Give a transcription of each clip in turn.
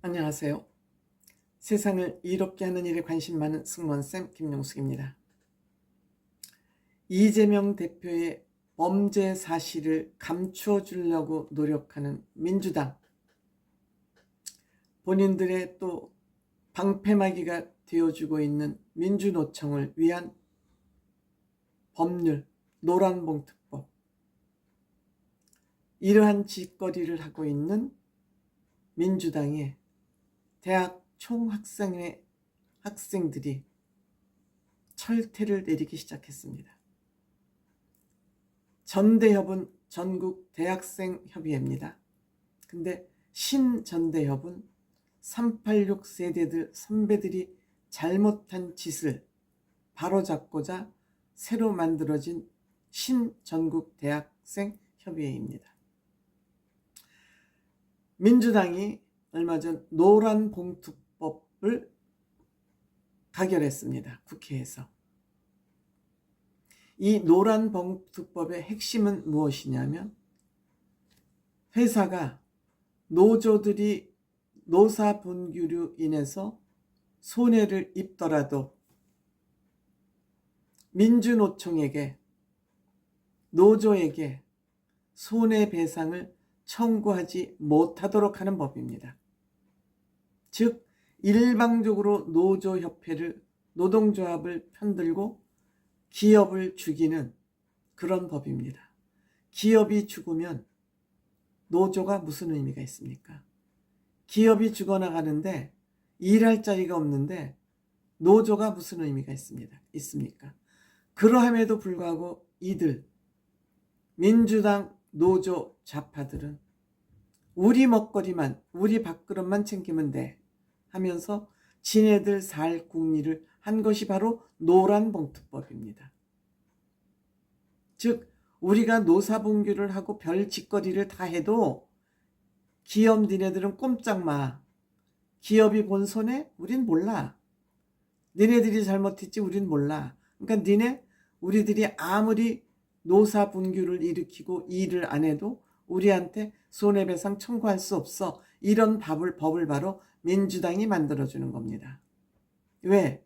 안녕하세요. 세상을 이롭게 하는 일에 관심 많은 승무원쌤 김용숙입니다. 이재명 대표의 범죄 사실을 감추어 주려고 노력하는 민주당, 본인들의 또 방패막이가 되어주고 있는 민주노총을 위한 법률 노란봉투법, 이러한 짓거리를 하고 있는 민주당의 대학 총학생회 학생들이 철퇴를 내리기 시작했습니다. 전대협은 전국 대학생협의회입니다. 근데 신전대협은 386 세대들 선배들이 잘못한 짓을 바로잡고자 새로 만들어진 신전국 대학생협의회입니다. 민주당이 얼마 전 노란봉투법을 가결했습니다. 국회에서. 이 노란봉투법의 핵심은 무엇이냐면, 회사가 노조들이 노사 분규로 인해서 손해를 입더라도 민주노총에게, 노조에게 손해배상을 청구하지 못하도록 하는 법입니다. 즉, 일방적으로 노조협회를, 노동조합을 편들고 기업을 죽이는 그런 법입니다. 기업이 죽으면 노조가 무슨 의미가 있습니까? 기업이 죽어나가는데 일할 자리가 없는데 노조가 무슨 의미가 있습니까? 그러함에도 불구하고 이들 민주당 노조 좌파들은 우리 먹거리만, 우리 밥그릇만 챙기면 돼 하면서 지네들 살 궁리를 한 것이 바로 노란봉투법입니다. 즉, 우리가 노사분규를 하고 별 짓거리를 다 해도 기업 니네들은 꼼짝 마. 기업이 본 손해? 우린 몰라. 니네들이 잘못했지 우린 몰라. 그러니까 우리들이 아무리 노사분규를 일으키고 일을 안 해도 우리한테 손해배상 청구할 수 없어. 이런 법을 바로 민주당이 만들어주는 겁니다. 왜?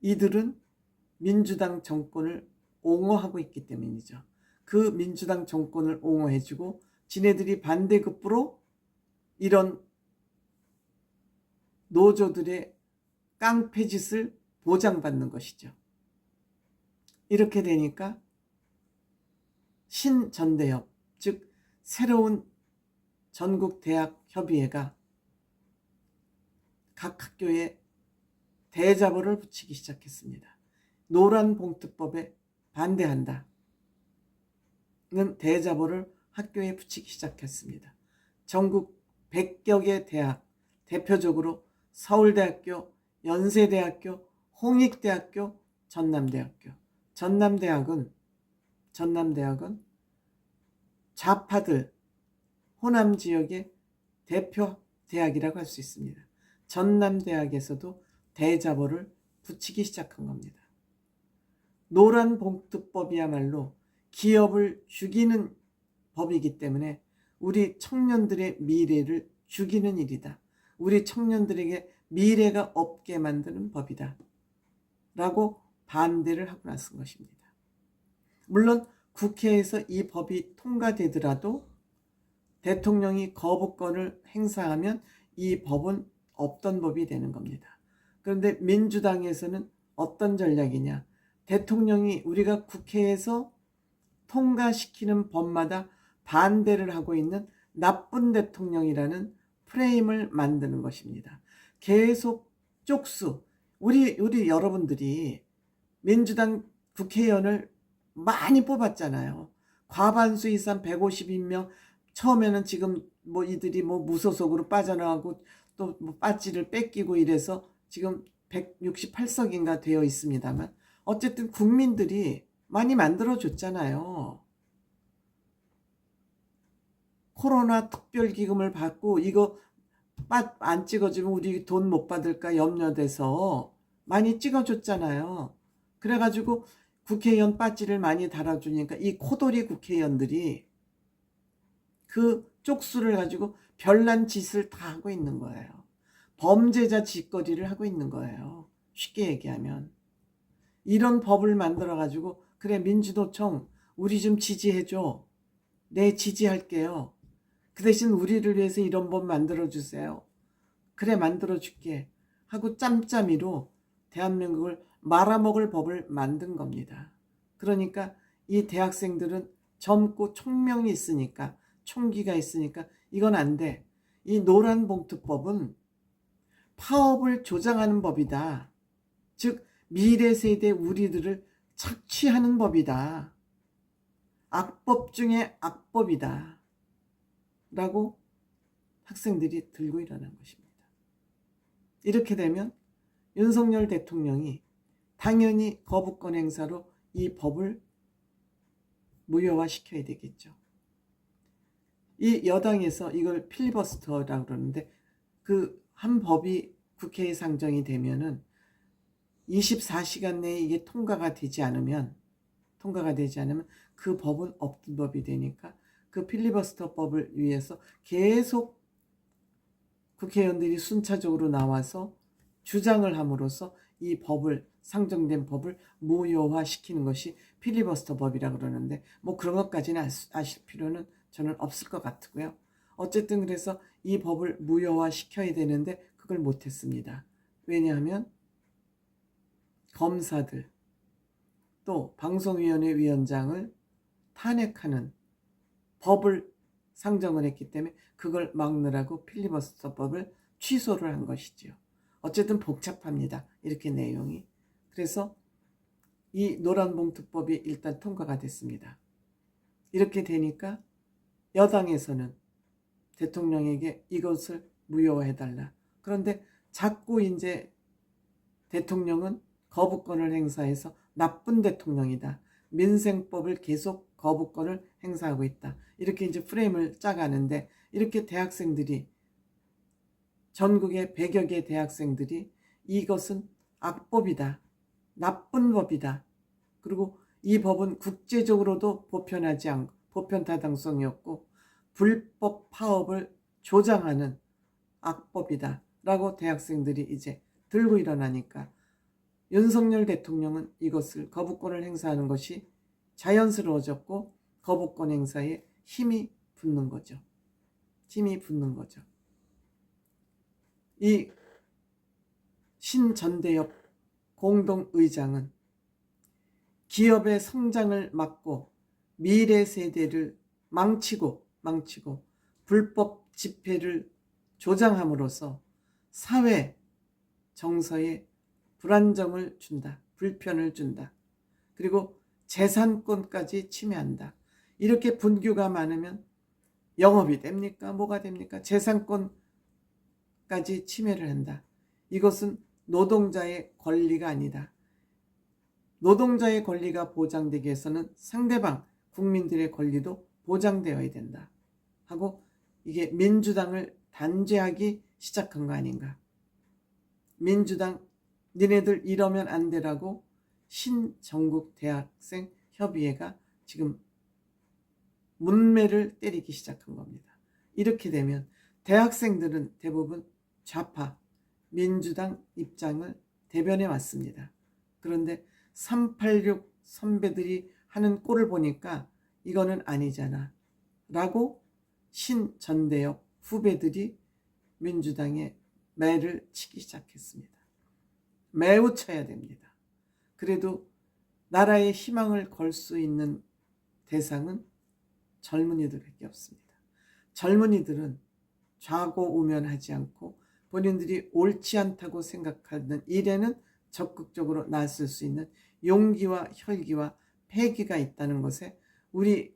이들은 민주당 정권을 옹호하고 있기 때문이죠. 그 민주당 정권을 옹호해주고 지네들이 반대급부로 이런 노조들의 깡패짓을 보장받는 것이죠. 이렇게 되니까 신전대협, 즉 새로운 전국대학협의회가 각 학교에 대자보를 붙이기 시작했습니다. 노란봉투법에 반대한다는 대자보를 학교에 붙이기 시작했습니다. 전국 100여 개 대학, 대표적으로 서울대학교, 연세대학교, 홍익대학교, 전남대학교. 전남대학은 좌파들 호남 지역의 대표 대학이라고 할 수 있습니다. 전남대학에서도 대자보를 붙이기 시작한 겁니다. 노란봉투법이야말로 기업을 죽이는 법이기 때문에 우리 청년들의 미래를 죽이는 일이다. 우리 청년들에게 미래가 없게 만드는 법이다. 라고 반대를 하고 나선 것입니다. 물론 국회에서 이 법이 통과되더라도 대통령이 거부권을 행사하면 이 법은 없던 법이 되는 겁니다. 그런데 민주당에서는 어떤 전략이냐? 대통령이 우리가 국회에서 통과시키는 법마다 반대를 하고 있는 나쁜 대통령이라는 프레임을 만드는 것입니다. 계속 쪽수, 우리 여러분들이 민주당 국회의원을 많이 뽑았잖아요. 과반수 이상 152명, 처음에는 지금 이들이 무소속으로 빠져나가고 또 배지를 뺏기고 이래서 지금 168석인가 되어 있습니다만 어쨌든 국민들이 많이 만들어줬잖아요. 코로나 특별기금을 받고 이거 안 찍어주면 우리 돈 못 받을까 염려돼서 많이 찍어줬잖아요. 그래가지고 국회의원 배지를 많이 달아주니까 이 코돌이 국회의원들이 그 쪽수를 가지고 별난 짓을 다 하고 있는 거예요. 범죄자 짓거리를 하고 있는 거예요. 쉽게 얘기하면. 이런 법을 만들어가지고 그래 민주노총 우리 좀 지지해줘. 네 지지할게요. 그 대신 우리를 위해서 이런 법 만들어주세요. 그래 만들어줄게 하고 짬짬이로 대한민국을 말아먹을 법을 만든 겁니다. 그러니까 이 대학생들은 젊고 총명이 있으니까 총기가 있으니까 이건 안 돼. 이 노란봉투법은 파업을 조장하는 법이다. 즉 미래 세대 우리들을 착취하는 법이다. 악법 중에 악법이다. 라고 학생들이 들고 일어난 것입니다. 이렇게 되면 윤석열 대통령이 당연히 거부권 행사로 이 법을 무효화시켜야 되겠죠. 이 여당에서 이걸 필리버스터라고 그러는데 그 한 법이 국회에 상정이 되면은 24시간 내에 이게 통과가 되지 않으면 그 법은 없던 법이 되니까 그 필리버스터 법을 위해서 계속 국회의원들이 순차적으로 나와서 주장을 함으로써 이 법을 상정된 법을 무효화시키는 것이 필리버스터 법이라 그러는데 뭐 그런 것까지는 아실 필요는 저는 없을 것 같고요. 어쨌든 그래서 이 법을 무효화시켜야 되는데 그걸 못했습니다. 왜냐하면 검사들 또 방송위원회 위원장을 탄핵하는 법을 상정을 했기 때문에 그걸 막느라고 필리버스터법을 취소를 한 것이지요. 어쨌든 복잡합니다. 이렇게 내용이. 그래서 이 노란봉투법이 일단 통과가 됐습니다. 이렇게 되니까 여당에서는 대통령에게 이것을 무효화해달라. 그런데 자꾸 이제 대통령은 거부권을 행사해서 나쁜 대통령이다. 민생법을 계속 거부권을 행사하고 있다. 이렇게 이제 프레임을 짜가는데 이렇게 대학생들이 전국의 100여 개 대학생들이 이것은 악법이다. 나쁜 법이다. 그리고 이 법은 국제적으로도 보편 타당성이 없고 불법 파업을 조장하는 악법이다. 라고 대학생들이 이제 들고 일어나니까 윤석열 대통령은 이것을 거부권을 행사하는 것이 자연스러워졌고 거부권 행사에 힘이 붙는 거죠. 이 신전대협 공동의장은 기업의 성장을 막고 미래 세대를 망치고 불법 집회를 조장함으로써 사회 정서에 불안정을 준다. 불편을 준다. 그리고 재산권까지 침해한다. 이렇게 분규가 많으면 영업이 됩니까? 뭐가 됩니까? 재산권까지 침해를 한다. 이것은 노동자의 권리가 아니다. 노동자의 권리가 보장되기 위해서는 상대방 국민들의 권리도 보장되어야 된다. 하고 이게 민주당을 단죄하기 시작한 거 아닌가. 민주당 니네들 이러면 안 되라고 신전국 대학생 협의회가 지금 문매를 때리기 시작한 겁니다. 이렇게 되면 대학생들은 대부분 좌파 민주당 입장을 대변해 왔습니다. 그런데 386 선배들이 하는 꼴을 보니까 이거는 아니잖아 라고 신전대협 후배들이 민주당에 매를 치기 시작했습니다. 매우 쳐야 됩니다. 그래도 나라의 희망을 걸 수 있는 대상은 젊은이들밖에 없습니다. 젊은이들은 좌고우면하지 않고 본인들이 옳지 않다고 생각하는 일에는 적극적으로 나설 수 있는 용기와 혈기와 패기가 있다는 것에 우리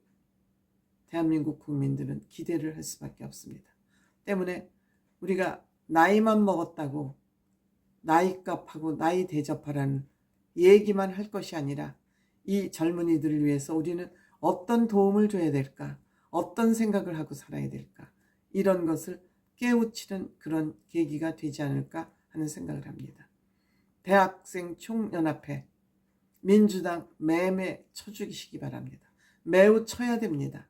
대한민국 국민들은 기대를 할 수밖에 없습니다. 때문에 우리가 나이만 먹었다고 나이값하고 나이 대접하라는 얘기만 할 것이 아니라 이 젊은이들을 위해서 우리는 어떤 도움을 줘야 될까? 어떤 생각을 하고 살아야 될까? 이런 것을 깨우치는 그런 계기가 되지 않을까 하는 생각을 합니다. 대학생 총연합회 민주당 매매 쳐주시기 바랍니다. 매우 쳐야 됩니다.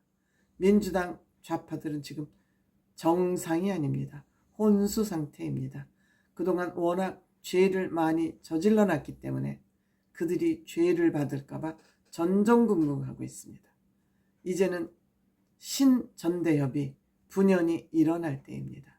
민주당 좌파들은 지금 정상이 아닙니다. 혼수 상태입니다. 그동안 워낙 죄를 많이 저질러 놨기 때문에 그들이 죄를 받을까봐 전전긍긍하고 있습니다. 이제는 신전대협이 분연히 일어날 때입니다.